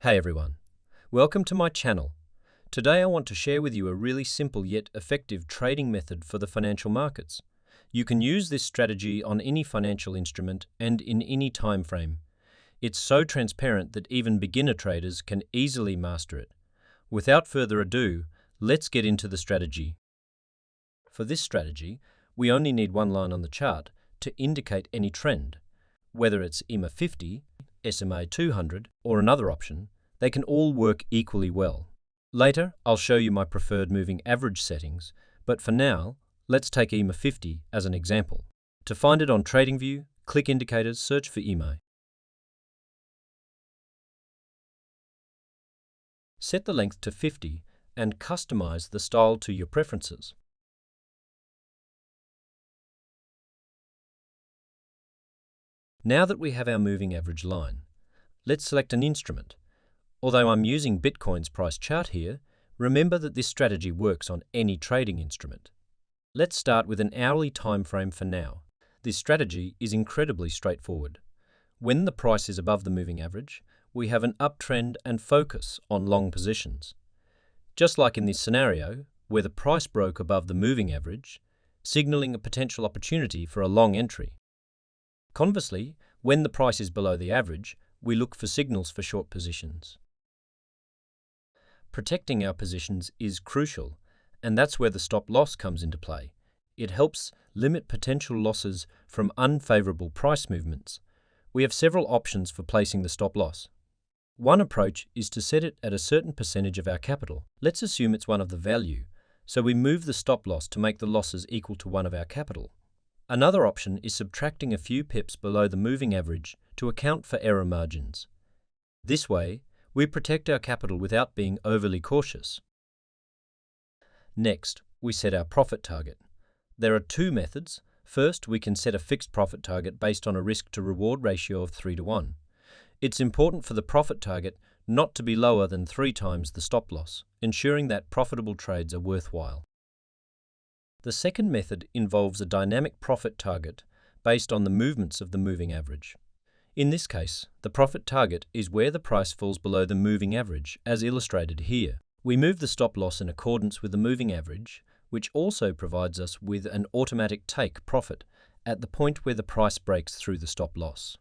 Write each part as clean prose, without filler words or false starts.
Hey everyone, welcome to my channel. Today I want to share with you a really simple yet effective trading method for the financial markets. You can use this strategy on any financial instrument and in any time frame. It's so transparent that even beginner traders can easily master it. Without further ado, let's get into the strategy. For this strategy, we only need one line on the chart to indicate any trend. Whether it's EMA 50, SMA 200, or another option, they can all work equally well. Later, I'll show you my preferred moving average settings, but for now, let's take EMA 50 as an example. To find it on TradingView, click Indicators, search for EMA. Set the length to 50 and customize the style to your preferences. Now that we have our moving average line, let's select an instrument. Although I'm using Bitcoin's price chart here, remember that this strategy works on any trading instrument. Let's start with an hourly time frame for now. This strategy is incredibly straightforward. When the price is above the moving average, we have an uptrend and focus on long positions. Just like in this scenario, where the price broke above the moving average, signaling a potential opportunity for a long entry. Conversely, when the price is below the average, we look for signals for short positions. Protecting our positions is crucial, and that's where the stop loss comes into play. It helps limit potential losses from unfavorable price movements. We have several options for placing the stop loss. One approach is to set it at a certain percentage of our capital. Let's assume it's one of the value, so we move the stop loss to make the losses equal to one of our capital. Another option is subtracting a few pips below the moving average to account for error margins. This way, we protect our capital without being overly cautious. Next, we set our profit target. There are two methods. First, we can set a fixed profit target based on a risk-to-reward ratio of 3:1. It's important for the profit target not to be lower than 3 times the stop loss, ensuring that profitable trades are worthwhile. The second method involves a dynamic profit target based on the movements of the moving average. In this case, the profit target is where the price falls below the moving average, as illustrated here. We move the stop loss in accordance with the moving average, which also provides us with an automatic take profit at the point where the price breaks through the stop loss.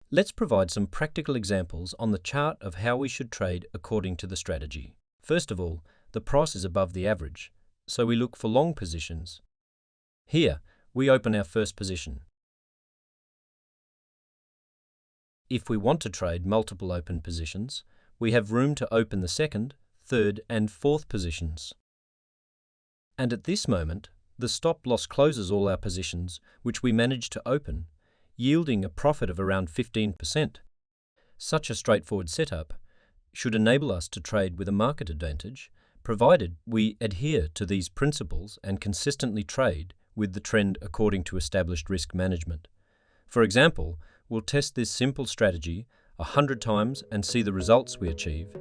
Let's provide some practical examples on the chart of how we should trade according to the strategy. First of all, the price is above the average, so we look for long positions. Here, we open our first position. If we want to trade multiple open positions, we have room to open the second, third, and fourth positions. And at this moment, the stop loss closes all our positions, which we manage to open, yielding a profit of around 15%. Such a straightforward setup should enable us to trade with a market advantage, provided we adhere to these principles and consistently trade with the trend according to established risk management. For example, we'll test this simple strategy 100 times and see the results we achieve.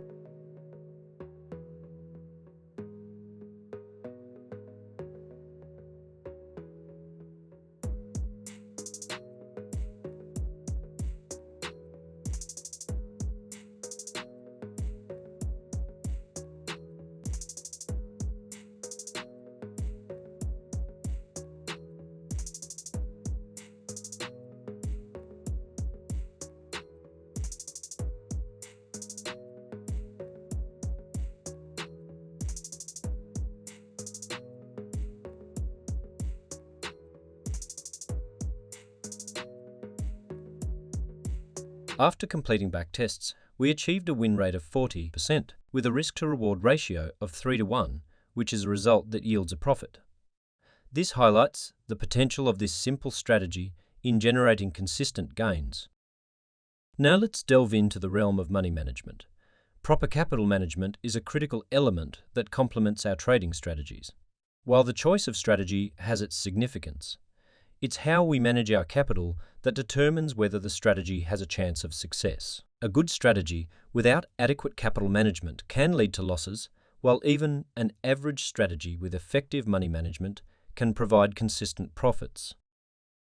After completing back tests, we achieved a win rate of 40% with a risk-to-reward ratio of 3:1, which is a result that yields a profit. This highlights the potential of this simple strategy in generating consistent gains. Now let's delve into the realm of money management. Proper capital management is a critical element that complements our trading strategies. While the choice of strategy has its significance, it's how we manage our capital that determines whether the strategy has a chance of success. A good strategy without adequate capital management can lead to losses, while even an average strategy with effective money management can provide consistent profits.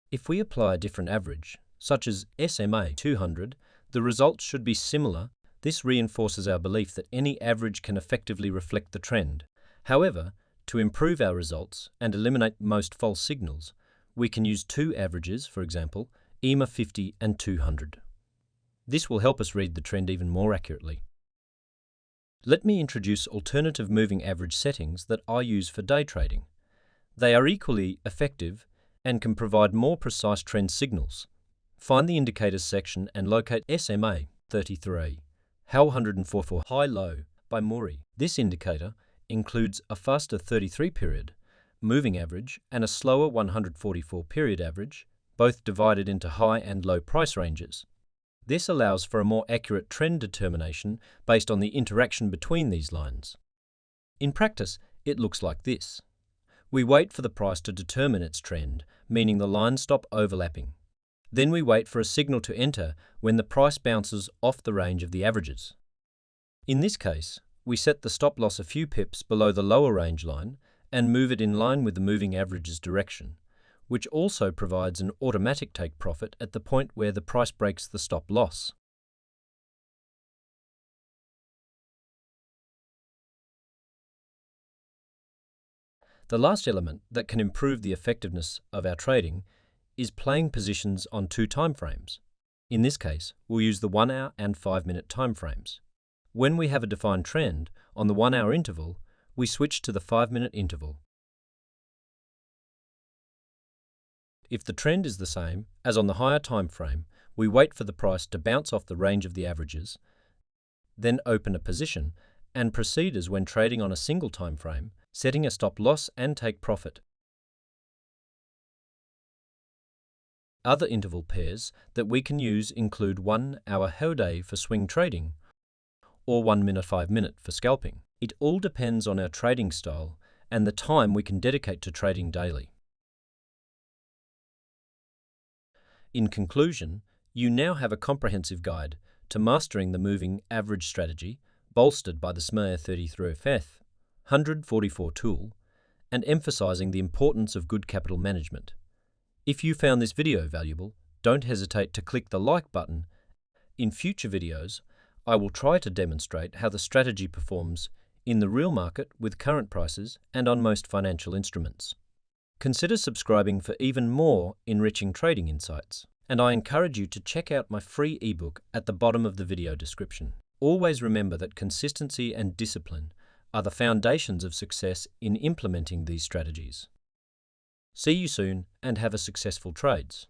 If we apply a different average, such as SMA 200, The results should be similar. This reinforces our belief that any average can effectively reflect the trend. However, to improve our results and eliminate most false signals, we can use two averages, for example, EMA 50 and 200. This will help us read the trend even more accurately. Let me introduce alternative moving average settings that I use for day trading. They are equally effective and can provide more precise trend signals. Find the Indicators section and locate SMA 33, HAL 144 High-Low by Murray. This indicator includes a faster 33 period moving average and a slower 144 period average, both divided into high and low price ranges. This allows for a more accurate trend determination based on the interaction between these lines. In practice, it looks like this. We wait for the price to determine its trend, meaning the lines stop overlapping. Then we wait for a signal to enter when the price bounces off the range of the averages. In this case, we set the stop loss a few pips below the lower range line and move it in line with the moving average's direction, which also provides an automatic take profit at the point where the price breaks the stop loss. The last element that can improve the effectiveness of our trading is playing positions on two timeframes. In this case, we'll use the 1 hour and 5 minute timeframes. When we have a defined trend on the 1 hour interval, we switch to the 5 minute interval. If the trend is the same as on the higher time frame, we wait for the price to bounce off the range of the averages, then open a position and proceed as when trading on a single time frame, setting a stop loss and take profit. Other interval pairs that we can use include 1 hour Hode for swing trading or 1 minute 5 minute for scalping. It all depends on our trading style and the time we can dedicate to trading daily. In conclusion, you now have a comprehensive guide to mastering the moving average strategy, bolstered by the SMA 33FF 144 tool, and emphasizing the importance of good capital management. If you found this video valuable, don't hesitate to click the like button. In future videos, I will try to demonstrate how the strategy performs in the real market with current prices and on most financial instruments. Consider subscribing for even more enriching trading insights, and I encourage you to check out my free ebook at the bottom of the video description. Always remember that consistency and discipline are the foundations of success in implementing these strategies. See you soon and have a successful trades.